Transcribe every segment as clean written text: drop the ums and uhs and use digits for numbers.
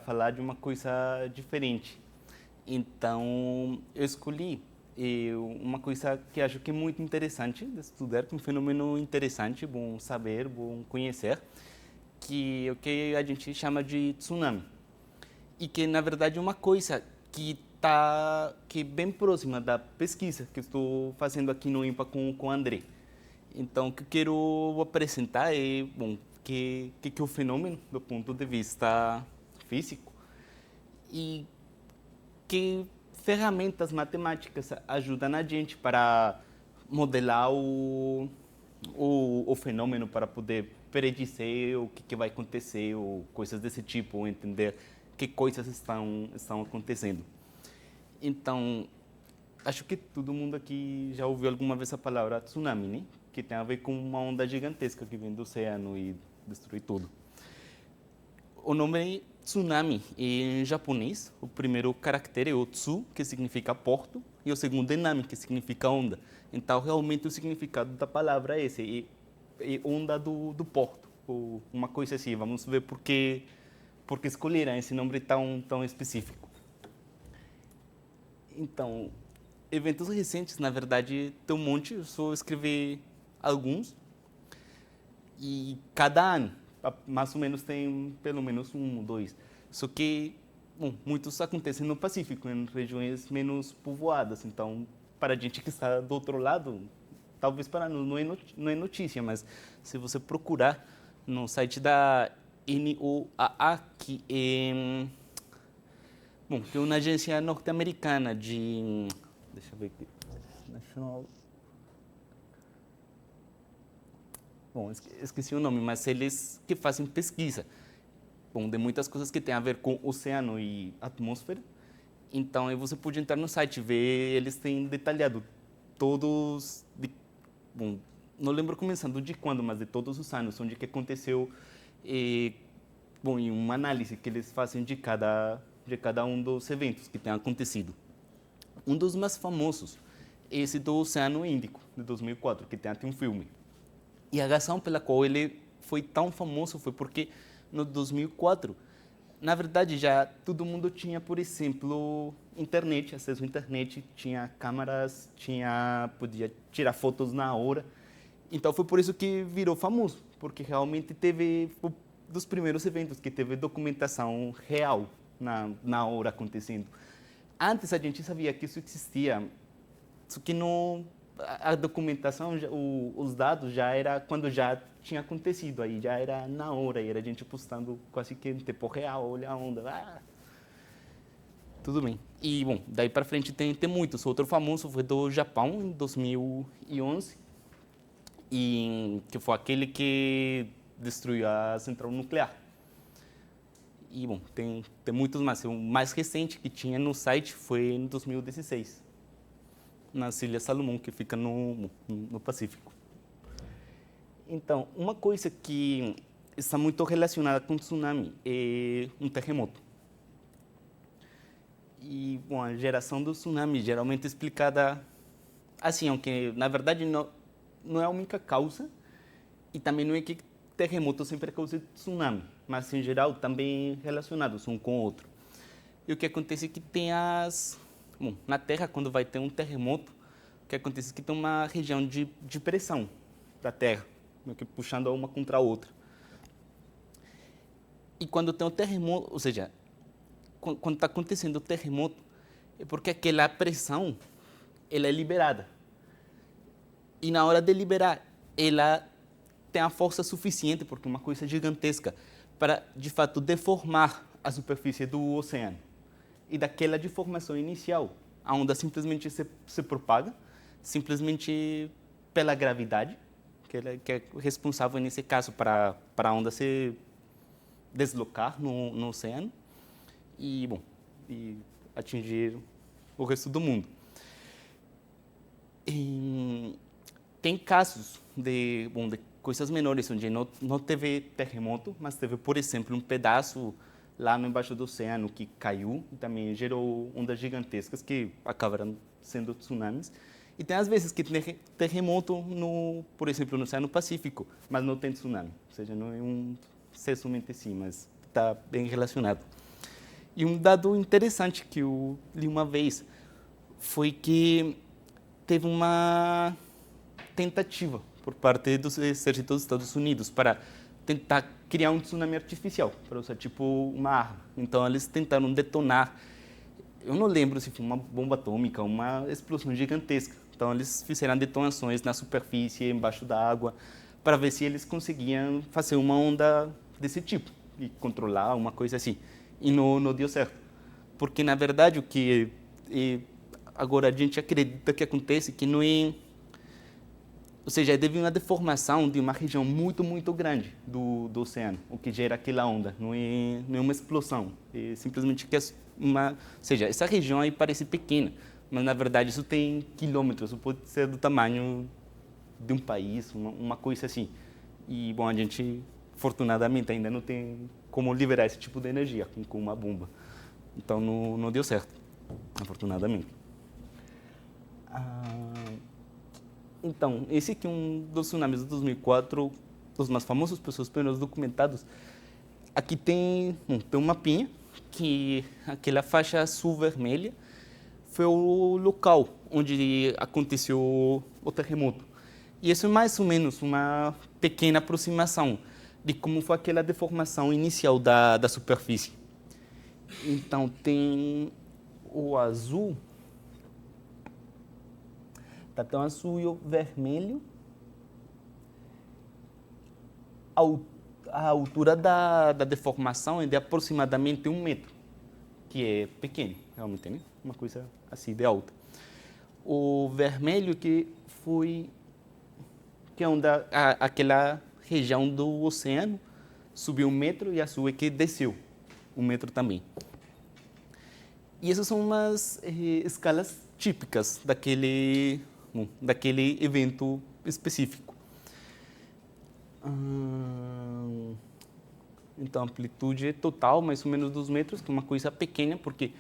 falar de uma coisa diferente. Então, eu escolhi uma coisa que acho que é muito interessante de estudar, um fenômeno interessante, bom saber, bom conhecer, que é o que a gente chama de tsunami. E que, na verdade, é uma coisa que é bem próxima da pesquisa que estou fazendo aqui no IMPA com o André. Então, o que eu quero apresentar é, bom, que é o fenômeno do ponto de vista físico e que ferramentas matemáticas ajudam a gente para modelar o fenômeno, para poder predizer o que vai acontecer, ou coisas desse tipo, ou entender que coisas estão acontecendo. Então, acho que todo mundo aqui já ouviu alguma vez a palavra tsunami, né? Que tem a ver com uma onda gigantesca que vem do oceano e destrói tudo. O nome é tsunami em japonês. O primeiro caractere é o tsu, que significa porto, e o segundo é nami, que significa onda. Então, realmente, o significado da palavra é esse, é onda do porto, ou uma coisa assim. Vamos ver por que escolheram esse nome tão específico. Então, eventos recentes, na verdade, tem um monte, eu só escrevi alguns. E cada ano, mais ou menos, tem pelo menos um ou dois. Só que, bom, muitos acontecem no Pacífico, em regiões menos povoadas. Então, para a gente que está do outro lado, talvez para nós não é notícia, mas se você procurar no site da NOAA, que é uma agência norte-americana de... Deixa eu ver aqui. National... Bom, esqueci o nome, mas eles que fazem pesquisa. Bom, de muitas coisas que tem a ver com oceano e atmosfera. Então, aí você pode entrar no site e ver, eles têm detalhado todos... bom, não lembro começando de quando, mas de todos os anos, onde que aconteceu... bom, em uma análise que eles fazem de cada um dos eventos que tem acontecido. Um dos mais famosos é esse do Oceano Índico, de 2004, que tem até um filme. E a razão pela qual ele foi tão famoso foi porque no 2004, na verdade, já todo mundo tinha, por exemplo, internet, acesso à internet, tinha câmeras, podia tirar fotos na hora. Então foi por isso que virou famoso, porque realmente teve dos primeiros eventos que teve documentação real na hora acontecendo. Antes a gente sabia que isso existia, só que não, a documentação, os dados já era quando já tinha acontecido, aí já era na hora, e era a gente postando quase que em tempo real, olha a onda, tudo bem. E, bom, daí para frente tem muitos. Outro famoso foi do Japão, em 2011, que foi aquele que destruiu a central nuclear. E, bom, tem muitos mais. O mais recente que tinha no site foi em 2016, nas Ilhas Salomão, que fica no Pacífico. Então, uma coisa que está muito relacionada com tsunami é um terremoto. E, bom, a geração do tsunami geralmente é explicada assim, aunque na verdade não é a única causa, e também não é que terremoto sempre causa tsunami, mas em geral também relacionados um com o outro. E o que acontece é que bom, na Terra, quando vai ter um terremoto, o que acontece é que tem uma região de pressão da Terra, que puxando uma contra a outra. E quando tem um terremoto, ou seja, quando está acontecendo o terremoto, é porque aquela pressão ela é liberada. E na hora de liberar, ela tem a força suficiente, porque é uma coisa gigantesca, para, de fato, deformar a superfície do oceano. E daquela deformação inicial, a onda simplesmente se propaga, simplesmente pela gravidade, que é responsável, nesse caso, para a onda se deslocar no oceano e, bom, e atingir o resto do mundo. E tem casos de coisas menores, onde não teve terremoto, mas teve, por exemplo, um pedaço lá embaixo do oceano que caiu e também gerou ondas gigantescas que acabaram sendo tsunamis. E tem às vezes que tem terremoto, por exemplo, no Oceano Pacífico, mas não tem tsunami. Ou seja, não é um ser somente assim, mas está bem relacionado. E um dado interessante que eu li uma vez foi que teve uma tentativa por parte dos exércitos dos Estados Unidos para tentar criar um tsunami artificial, para usar tipo uma arma. Então eles tentaram detonar, eu não lembro se foi uma bomba atômica, uma explosão gigantesca. Então eles fizeram detonações na superfície, embaixo da água, para ver se eles conseguiam fazer uma onda desse tipo e controlar uma coisa assim. E não deu certo. Porque, na verdade, o que agora a gente acredita que acontece que não é... Ou seja, é devido a uma deformação de uma região muito, muito grande do oceano, o que gera aquela onda. Não é uma explosão. É simplesmente que uma... Ou seja, essa região aí parece pequena, mas, na verdade, isso tem quilômetros. Isso pode ser do tamanho de um país, uma coisa assim. E, bom, a gente, afortunadamente, ainda não tem como liberar esse tipo de energia com uma bomba. Então, não deu certo, afortunadamente. Então, esse aqui é um dos tsunamis de 2004, dos mais famosos, pessoas primeiros documentados. Aqui tem um mapinha, que aquela faixa azul-vermelha foi o local onde aconteceu o terremoto. E isso é mais ou menos uma pequena aproximação de como foi aquela deformação inicial da superfície. Então, tem o azul, tá tão azul e o vermelho. A altura da deformação é de aproximadamente 1 metro, que é pequeno, realmente, né? Uma coisa assim de alta. O vermelho que é onde aquela região do oceano subiu 1 metro, e azul é que desceu 1 metro também. E essas são umas escalas típicas daquele evento específico. Então, a amplitude total, mais ou menos 2 metros, que é uma coisa pequena, porque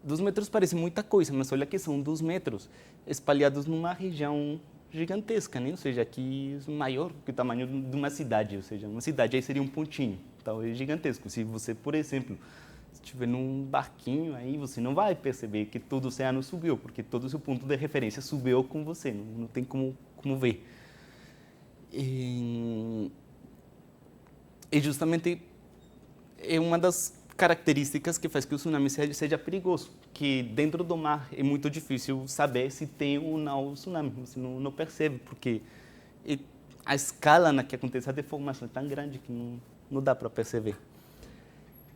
2 metros parece muita coisa, mas olha que são 2 metros espalhados numa região gigantesca, né? Ou seja, aqui é maior que o tamanho de uma cidade, ou seja, uma cidade aí seria um pontinho, então é gigantesco. Se você, por exemplo, estiver num barquinho, aí você não vai perceber que todo o oceano subiu, porque todo o seu ponto de referência subiu com você, não tem como ver. E justamente é uma das características que faz que o tsunami seja perigoso, que dentro do mar é muito difícil saber se tem ou não o tsunami, você não percebe, porque a escala na que acontece a deformação é tão grande que não dá para perceber.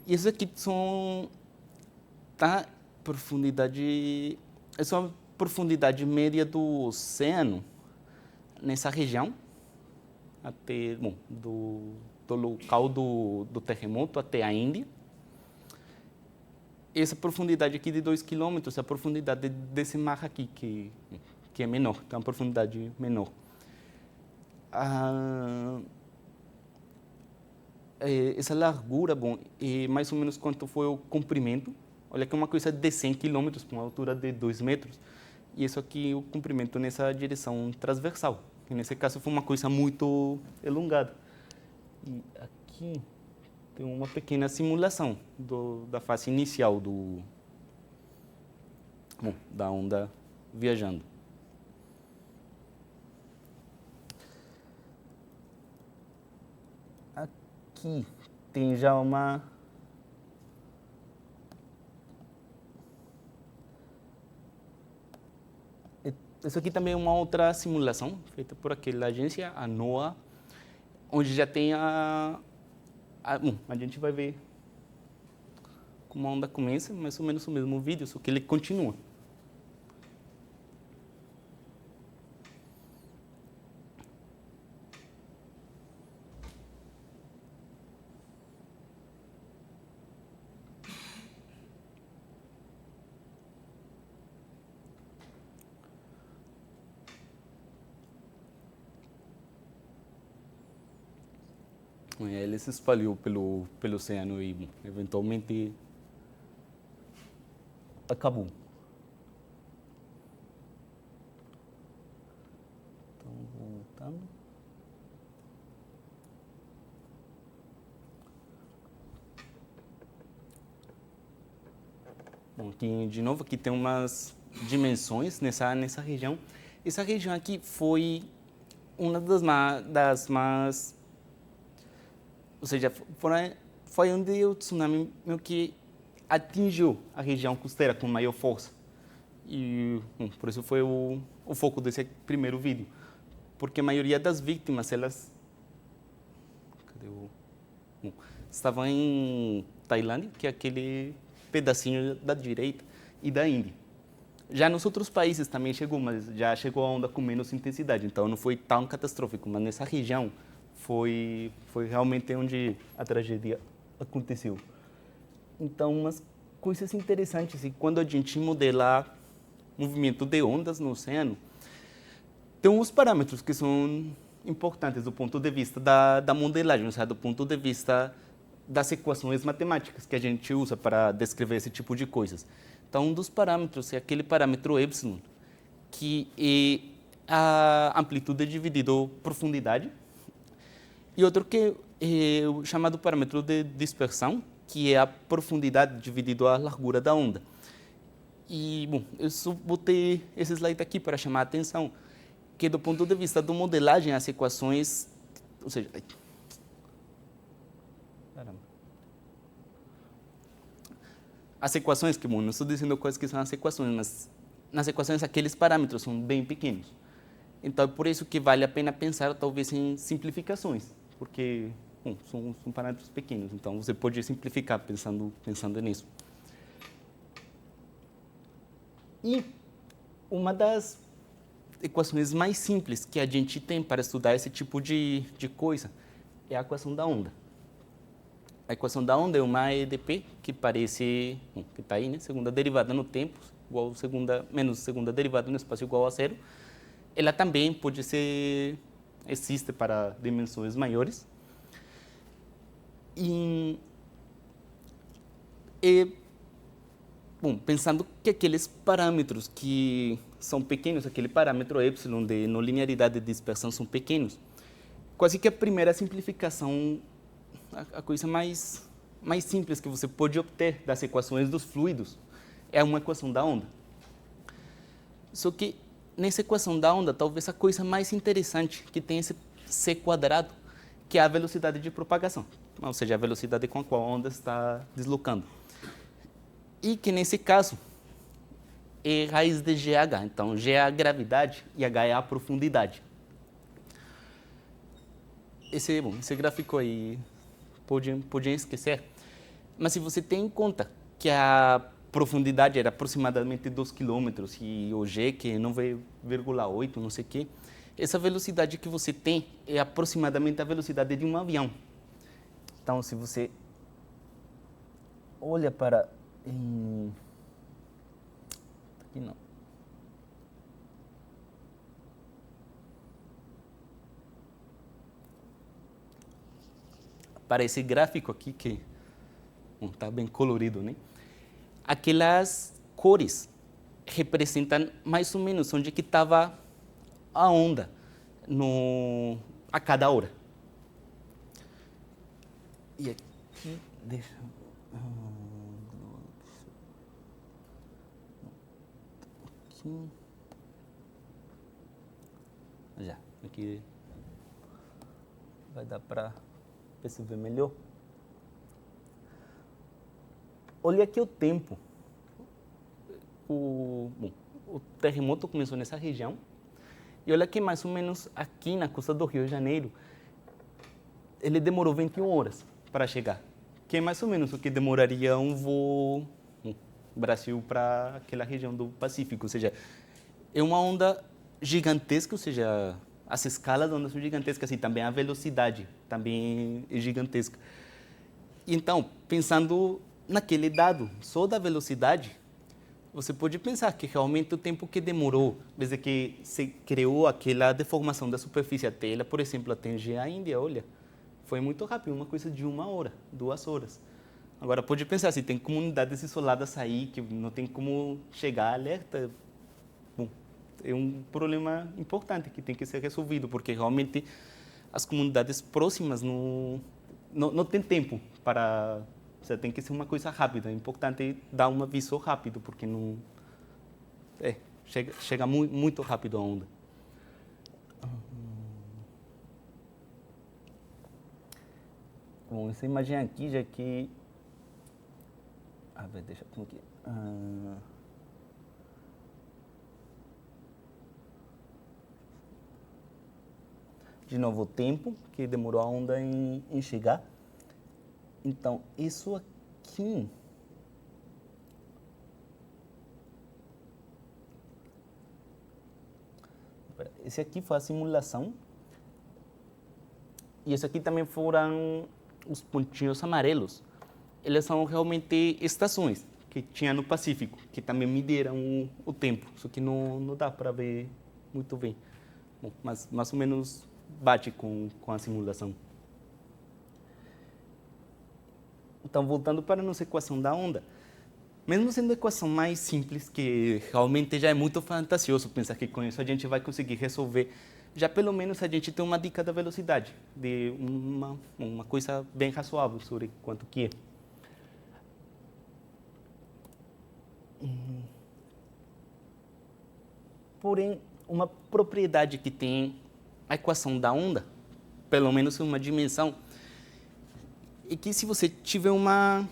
E isso aqui são a profundidade, essa é uma profundidade média do oceano nessa região, até, bom, do local do terremoto até a Índia. Essa profundidade aqui de 2 quilômetros é a profundidade desse mar aqui, que é menor, tem uma profundidade menor. Essa largura, bom, é mais ou menos quanto foi o comprimento. Olha que é uma coisa de 100 quilômetros, com uma altura de 2 metros. E isso aqui é o comprimento nessa direção transversal. E nesse caso foi uma coisa muito elongada. E aqui tem uma pequena simulação da fase inicial da onda viajando. Aqui tem já uma... Isso aqui também é uma outra simulação feita por aquela agência, a NOAA, onde já tem a gente vai ver como a onda começa, mais ou menos o mesmo vídeo, só que ele continua. Ele se espalhou pelo oceano e eventualmente acabou. Então, voltando. Bom, aqui, de novo, aqui tem umas dimensões nessa região. Essa região aqui foi uma das mais, ou seja, foi onde o tsunami meio que atingiu a região costeira com maior força. E por isso foi o foco desse primeiro vídeo. Porque a maioria das vítimas, elas estavam em Tailândia, que é aquele pedacinho da direita, e da Índia. Já nos outros países também chegou, mas já chegou a onda com menos intensidade, então não foi tão catastrófico, mas nessa região foi realmente onde a tragédia aconteceu. Então, umas coisas interessantes, e quando a gente modela movimento de ondas no oceano, tem uns parâmetros que são importantes do ponto de vista da modelagem, ou seja, do ponto de vista das equações matemáticas que a gente usa para descrever esse tipo de coisas. Então, um dos parâmetros é aquele parâmetro epsilon, que é a amplitude dividido profundidade, e outro que é o chamado parâmetro de dispersão, que é a profundidade dividido a largura da onda. E, bom, eu só botei esse slide aqui para chamar a atenção, que do ponto de vista da modelagem, as equações, ou seja, as equações, que bom, não estou dizendo coisas que são as equações, mas nas equações aqueles parâmetros são bem pequenos. Então é por isso que vale a pena pensar talvez em simplificações, porque bom, são parâmetros pequenos, então você pode simplificar pensando nisso. E uma das equações mais simples que a gente tem para estudar esse tipo de coisa é a equação da onda. A equação da onda é uma EDP que parece, que está aí, né? Segunda derivada no tempo, igual menos segunda derivada no espaço igual a zero. Ela também pode ser, existe para dimensões maiores. Bom, pensando que aqueles parâmetros que são pequenos, aquele parâmetro epsilon de não linearidade de dispersão são pequenos, quase que a primeira simplificação, a coisa mais simples que você pode obter das equações dos fluidos é uma equação da onda. Só que nessa equação da onda, talvez a coisa mais interessante que tem esse c quadrado, que é a velocidade de propagação, ou seja, a velocidade com a qual a onda está deslocando. E que nesse caso é raiz de GH, então G é a gravidade e H é a profundidade. Esse gráfico aí podiam esquecer, mas se você tem em conta que a profundidade era aproximadamente 2 km e o G que é 9,8, não sei o quê, essa velocidade que você tem é aproximadamente a velocidade de um avião. Então, se você olha para... Aqui não. Para esse gráfico aqui, que está bem colorido, né? Aquelas cores representam mais ou menos onde que estava a onda a cada hora. E aqui, deixa... Aqui... Já, aqui vai dar para perceber melhor. Olha aqui o tempo. O terremoto começou nessa região. E olha aqui, mais ou menos aqui na costa do Rio de Janeiro, ele demorou 21 horas para chegar. Que é mais ou menos o que demoraria um voo do Brasil para aquela região do Pacífico. Ou seja, é uma onda gigantesca, ou seja, as escalas da onda são gigantescas e também a velocidade também é gigantesca. Então, pensando naquele dado só da velocidade, você pode pensar que realmente o tempo que demorou, desde que se criou aquela deformação da superfície até ela, por exemplo, atingir a Índia, olha, foi muito rápido, uma coisa de 1 hora, 2 horas. Agora, pode pensar, se tem comunidades isoladas aí, que não tem como chegar alerta, bom, é um problema importante que tem que ser resolvido, porque realmente as comunidades próximas não têm tempo para Você tem que ser uma coisa rápida. É importante dar um aviso rápido, porque não... chega muito rápido a onda. Bom, essa imagem aqui, já que... deixa eu aqui. De novo, o tempo que demorou a onda em chegar. Então, isso aqui... Esse aqui foi a simulação. E esse aqui também foram os pontinhos amarelos. Eles são realmente estações que tinha no Pacífico, que também mediram o tempo. Só que não dá para ver muito bem. Bom, mas mais ou menos bate com a simulação. Então, voltando para a nossa equação da onda, mesmo sendo a equação mais simples, que realmente já é muito fantasioso pensar que com isso a gente vai conseguir resolver, já pelo menos a gente tem uma dica da velocidade, de uma coisa bem razoável sobre quanto que é. Porém, uma propriedade que tem a equação da onda, pelo menos em uma dimensão, é que se você tiver uma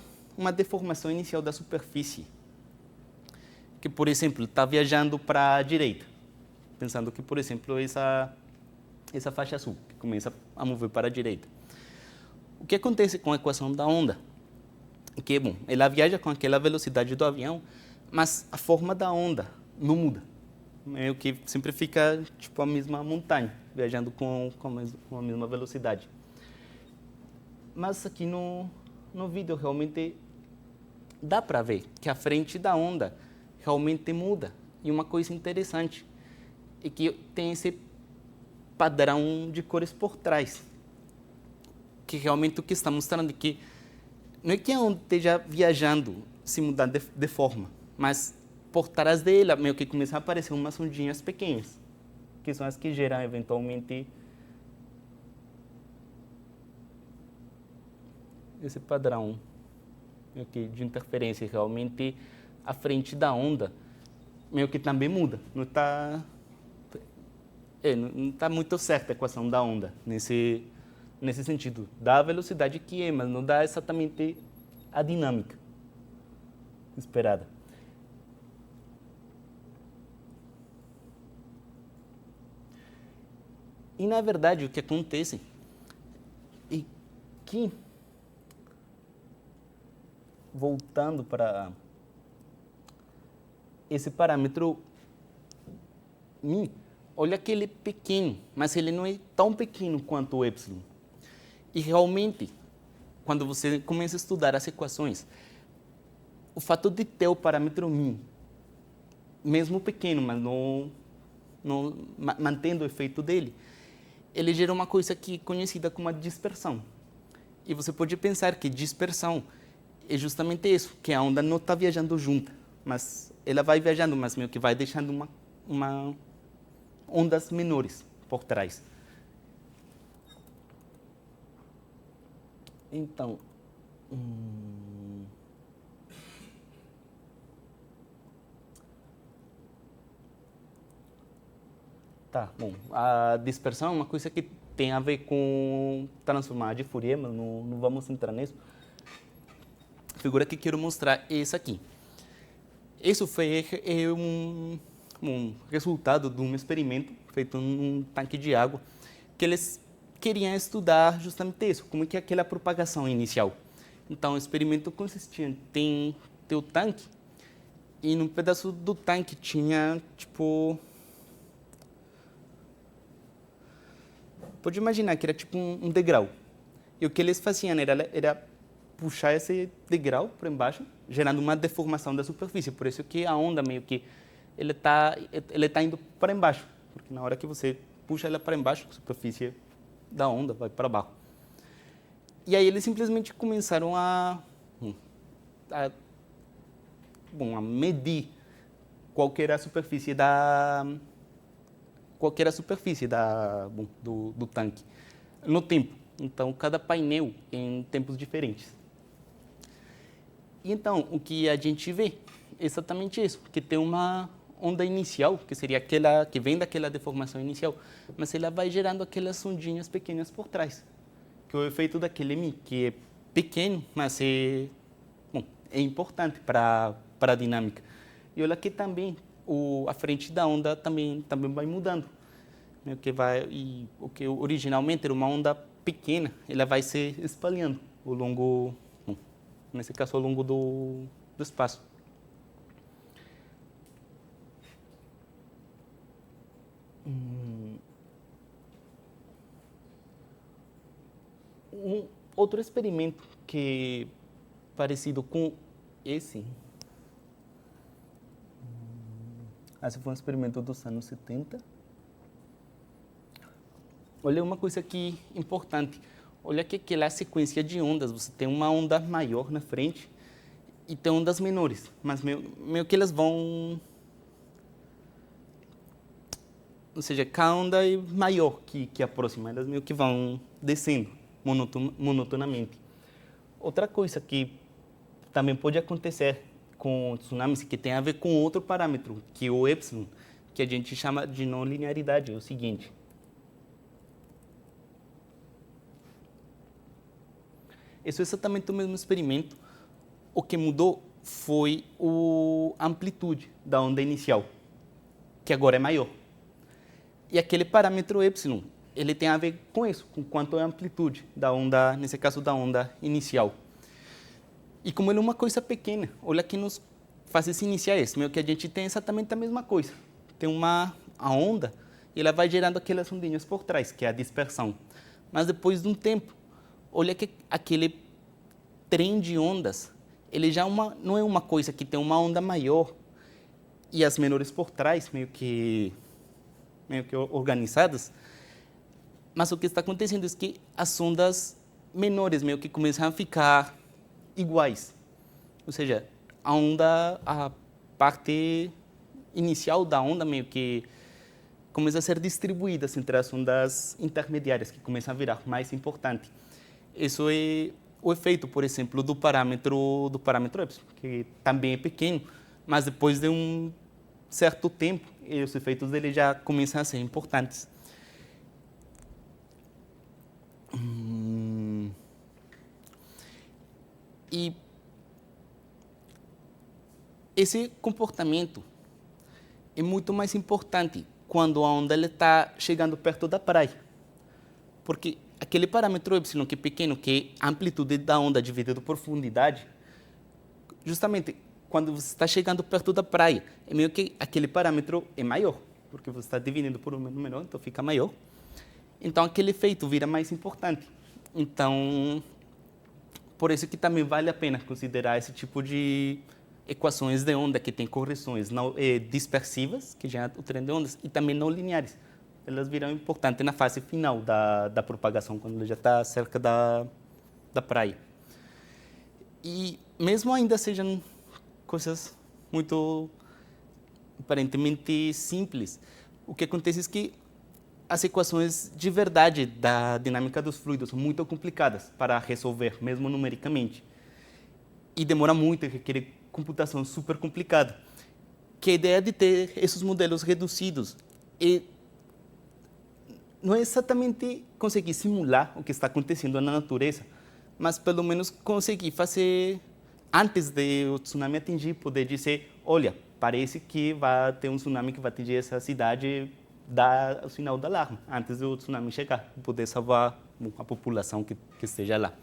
deformação inicial da superfície, que, por exemplo, está viajando para a direita, pensando que, por exemplo, essa faixa azul, que começa a mover para a direita. O que acontece com a equação da onda? É que, bom, ela viaja com aquela velocidade do avião, mas a forma da onda não muda. Meio que sempre fica tipo a mesma montanha, viajando com a mesma velocidade. Mas aqui no vídeo realmente dá para ver que a frente da onda realmente muda. E uma coisa interessante é que tem esse padrão de cores por trás, que realmente o que está mostrando é que não é que a onda esteja viajando se mudar de forma, mas por trás dela meio que começam a aparecer umas ondinhas pequenas, que são as que geram eventualmente esse padrão meio que de interferência. Realmente a frente da onda meio que também muda. Não está muito certa a equação da onda nesse sentido. Dá a velocidade que é, mas não dá exatamente a dinâmica esperada. E, na verdade, o que acontece é que, voltando para esse parâmetro μ, olha que ele é pequeno, mas ele não é tão pequeno quanto o epsilon. E, realmente, quando você começa a estudar as equações, o fato de ter o parâmetro μ, mesmo pequeno, mas não mantendo o efeito dele, ele gera uma coisa que é conhecida como a dispersão. E você pode pensar que dispersão é justamente isso, que a onda não está viajando junta, mas ela vai viajando, mas meio que vai deixando ondas menores por trás. Então, tá, bom, a dispersão é uma coisa que tem a ver com transformar de Fourier, mas não vamos entrar nisso. A figura que quero mostrar é essa aqui. Isso foi um resultado de um experimento feito num tanque de água, que eles queriam estudar justamente isso, como que é aquela propagação inicial. Então, o experimento consistia em ter o tanque, e num pedaço do tanque tinha, tipo... Pode imaginar que era tipo um degrau. E o que eles faziam era puxar esse degrau para embaixo, gerando uma deformação da superfície. Por isso que a onda meio que ele tá indo para embaixo, porque na hora que você puxa ela para embaixo, a superfície da onda vai para baixo. E aí eles simplesmente começaram a medir qual era a superfície do tanque no tempo. Então, cada painel em tempos diferentes. E então, o que a gente vê é exatamente isso, que tem uma onda inicial, que seria aquela que vem daquela deformação inicial, mas ela vai gerando aquelas ondinhas pequenas por trás, que é o efeito daquele Mi, que é pequeno, mas bom, é importante para a dinâmica. E olha que também a frente da onda também vai mudando. O que o que originalmente era uma onda pequena, ela vai se espalhando ao longo, bom, nesse caso, ao longo do espaço. Um outro experimento que parecido com esse, esse foi um experimento dos anos 70. Olha uma coisa aqui importante. Olha que aquela sequência de ondas, você tem uma onda maior na frente e tem ondas menores, mas meio que elas vão... Ou seja, cada onda é maior que a próxima, elas meio que vão descendo monotonamente. Outra coisa que também pode acontecer com tsunamis, que tem a ver com outro parâmetro, que é o epsilon, que a gente chama de não linearidade, é o seguinte. Esse é exatamente o mesmo experimento. O que mudou foi a amplitude da onda inicial, que agora é maior. E aquele parâmetro epsilon, ele tem a ver com isso, com quanto é a amplitude da onda, nesse caso da onda inicial. E como ele é uma coisa pequena, olha que nos fases iniciais, meio que a gente tem exatamente a mesma coisa. Tem a onda e ela vai gerando aquelas ondinhas por trás, que é a dispersão. Mas depois de um tempo, olha que aquele trem de ondas, ele já não é uma coisa que tem uma onda maior e as menores por trás, meio que organizadas, mas o que está acontecendo é que as ondas menores meio que começam a ficar iguais. Ou seja, a parte inicial da onda meio que começa a ser distribuída entre as ondas intermediárias, que começam a virar mais importante. Isso é o efeito, por exemplo, do parâmetro epsilon, que também é pequeno, mas depois de um certo tempo, os efeitos dele já começam a ser importantes. E esse comportamento é muito mais importante quando a onda está chegando perto da praia. Porque aquele parâmetro epsilon que é pequeno, que é a amplitude da onda dividida por profundidade, justamente quando você está chegando perto da praia, é meio que aquele parâmetro é maior, porque você está dividindo por um número menor, então fica maior. Então aquele efeito vira mais importante. Então, por isso que também vale a pena considerar esse tipo de equações de onda que tem correções dispersivas, que já é o trem de ondas, e também não lineares. Elas viram importantes na fase final da propagação, quando ele já está cerca da praia. E mesmo ainda sejam coisas muito aparentemente simples, o que acontece é que as equações de verdade da dinâmica dos fluidos são muito complicadas para resolver, mesmo numericamente. E demora muito, requer computação super complicada. Que a ideia de ter esses modelos reduzidos não é exatamente conseguir simular o que está acontecendo na natureza, mas pelo menos conseguir fazer, antes de o tsunami atingir, poder dizer, olha, parece que vai ter um tsunami que vai atingir essa cidade, dar o sinal de alarme, antes do tsunami chegar, poder salvar a população que esteja lá.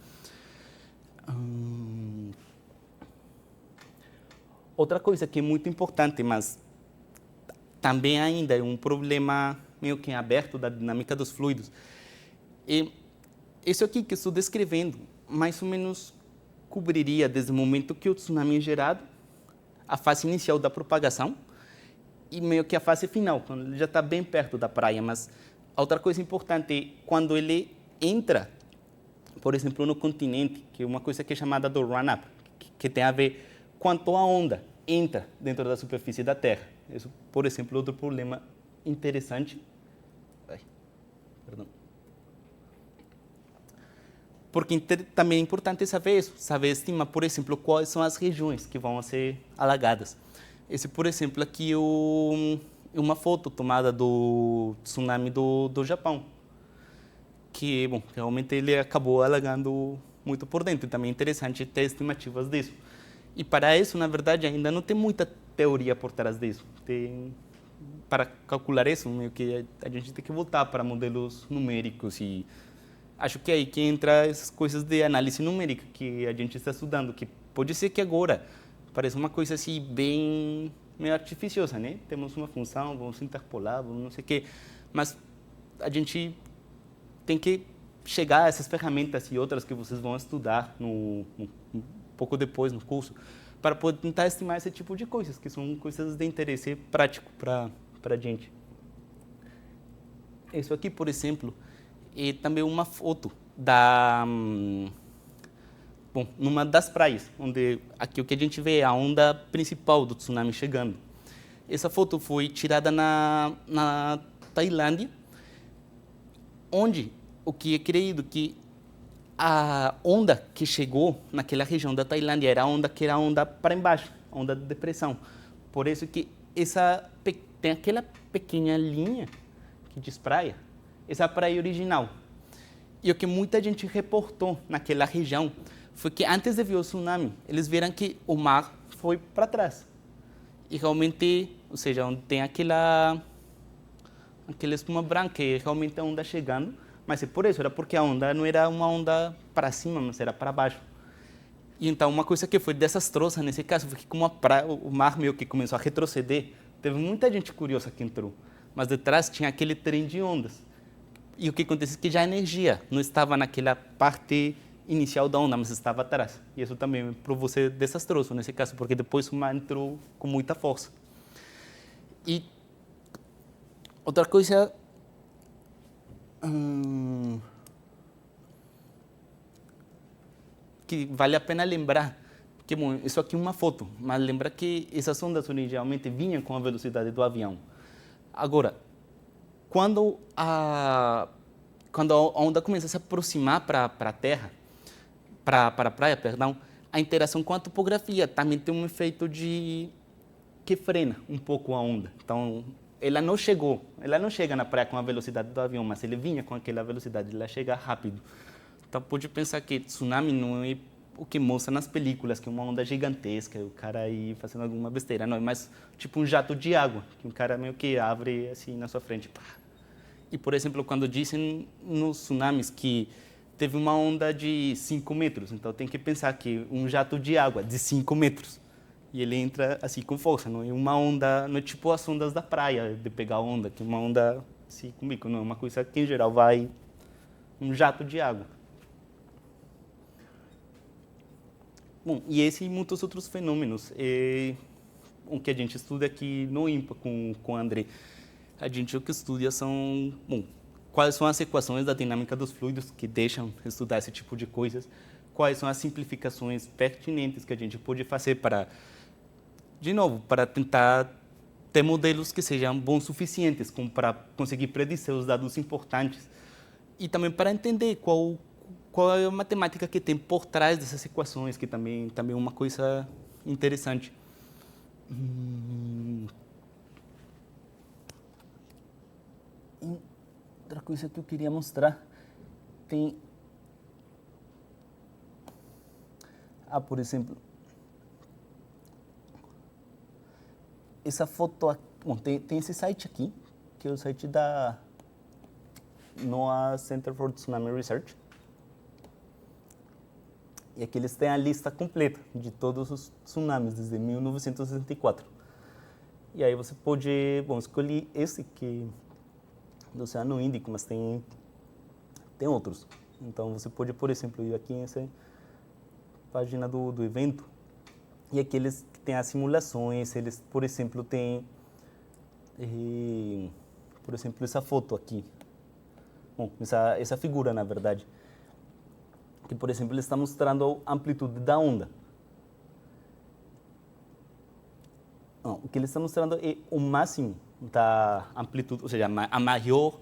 Outra coisa que é muito importante, mas também ainda é um problema meio que aberto da dinâmica dos fluidos, e isso aqui que estou descrevendo, mais ou menos cobriria desde o momento que o tsunami é gerado, a fase inicial da propagação e meio que a fase final, quando ele já está bem perto da praia. Mas outra coisa importante é quando ele entra, por exemplo, no continente, que é uma coisa que é chamada do run-up, que tem a ver quanto a onda entra dentro da superfície da Terra. Isso, por exemplo, é outro problema interessante. porque também é importante saber isso, saber estimar, por exemplo, quais são as regiões que vão ser alagadas. Esse, por exemplo, aqui é uma foto tomada do tsunami do Japão, que, bom, realmente ele acabou alagando muito por dentro. E também é interessante ter estimativas disso. E para isso, na verdade, ainda não tem muita teoria por trás disso. Para calcular isso, meio que a gente tem que voltar para modelos numéricos e acho que é aí que entra essas coisas de análise numérica que a gente está estudando, que pode ser que agora pareça uma coisa assim bem meio artificiosa, né? Temos uma função, vamos interpolar, vamos não sei o quê, mas a gente tem que chegar a essas ferramentas e outras que vocês vão estudar um pouco depois no curso, para poder tentar estimar esse tipo de coisas, que são coisas de interesse prático para a gente. Isso aqui, por exemplo, é também uma foto bom, numa das praias, onde aqui o que a gente vê é a onda principal do tsunami chegando. Essa foto foi tirada na Tailândia, onde o que é creído que a onda que chegou naquela região da Tailândia era a onda que era a onda para embaixo, a onda de depressão. Por isso que tem aquela pequena linha que diz praia, essa é a praia original. E o que muita gente reportou naquela região foi que antes de vir o tsunami, eles viram que o mar foi para trás. E realmente, ou seja, onde tem aquela espuma branca, e realmente a onda chegando, mas é por isso, era porque a onda não era uma onda para cima, mas era para baixo. E então, uma coisa que foi desastrosa nesse caso foi que como o mar meio que começou a retroceder, teve muita gente curiosa que entrou, mas detrás tinha aquele trem de ondas. E o que acontece é que já a energia não estava naquela parte inicial da onda, mas estava atrás. E isso também provou ser desastroso nesse caso, porque depois o mar entrou com muita força. E outra coisa que vale a pena lembrar, que bom, isso aqui é uma foto, mas lembra que essas ondas originalmente vinham com a velocidade do avião. Agora, quando a onda começa a se aproximar para a terra, para a praia, perdão, a interação com a topografia também tem um efeito que frena um pouco a onda. Então, ela não chega na praia com a velocidade do avião, mas ele vinha com aquela velocidade, ela chega rápido. Então, pode pensar que tsunami não é o que mostra nas películas, que é uma onda gigantesca, o cara aí fazendo alguma besteira, não, é mais tipo um jato de água, que um cara meio que abre assim na sua frente. E, por exemplo, quando dizem nos tsunamis que teve uma onda de 5 metros, então tem que pensar que um jato de água de 5 metros, e ele entra assim com força, não é uma onda, não é tipo as ondas da praia, de pegar onda, que é uma onda assim com bico, não é uma coisa que em geral vai um jato de água. Bom, e esse e muitos outros fenômenos, o que a gente estuda aqui no IMPA com o André, a gente o que estuda são, bom, quais são as equações da dinâmica dos fluidos que deixam estudar esse tipo de coisas, quais são as simplificações pertinentes que a gente pode fazer para, de novo, para tentar ter modelos que sejam bons o suficientes como para conseguir predizer os dados importantes e também para entender qual é a matemática que tem por trás dessas equações, que também é uma coisa interessante. Outra coisa que eu queria mostrar tem, por exemplo, essa foto, bom, tem esse site aqui, que é o site da NOAA Center for Tsunami Research. E aqui eles têm a lista completa de todos os tsunamis desde 1964. E aí você pode, bom, escolher esse que do Oceano Índico, mas tem outros. Então você pode, por exemplo, ir aqui nessa página do evento, e aqui eles têm as simulações, eles, por exemplo, têm, por exemplo, essa foto aqui. Bom, essa figura, na verdade, que, por exemplo, ele está mostrando a amplitude da onda. Não, o que ele está mostrando é o máximo da amplitude, ou seja, a maior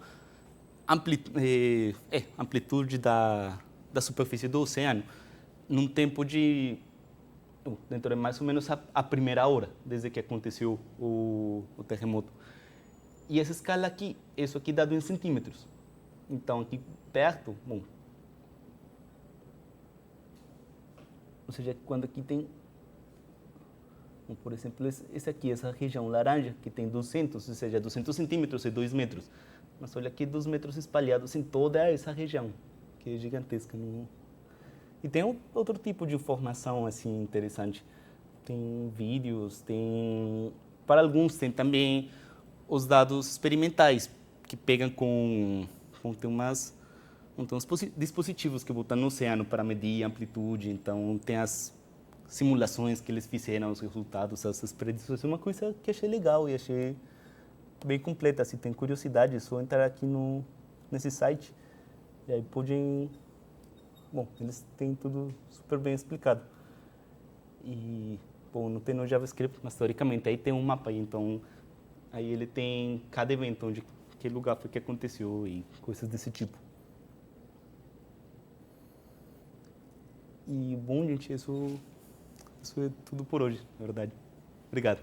amplitude da da superfície do oceano, num tempo de dentro de mais ou menos a primeira hora, desde que aconteceu o terremoto. E essa escala aqui, isso aqui dado em centímetros. Então, aqui perto, bom, ou seja, quando aqui tem, bom, por exemplo, esse aqui, essa região laranja, que tem 200, ou seja, 200 centímetros e 2 metros. Mas olha aqui 2 metros espalhados em toda essa região, que é gigantesca. Não? E tem outro tipo de informação assim interessante. Tem vídeos, tem para alguns tem também os dados experimentais que pegam tem uns dispositivos que botam no oceano para medir a amplitude. Então tem as simulações que eles fizeram, os resultados, essas predições. É uma coisa que achei legal e achei bem completa. Se tem curiosidade, é só entrar aqui nesse site e aí podem. Bom, eles têm tudo super bem explicado. E, bom, não tem no JavaScript, mas teoricamente aí tem um mapa. Então, aí ele tem cada evento, onde que lugar foi que aconteceu e coisas desse tipo. E, bom, gente, isso é tudo por hoje, na verdade. Obrigado.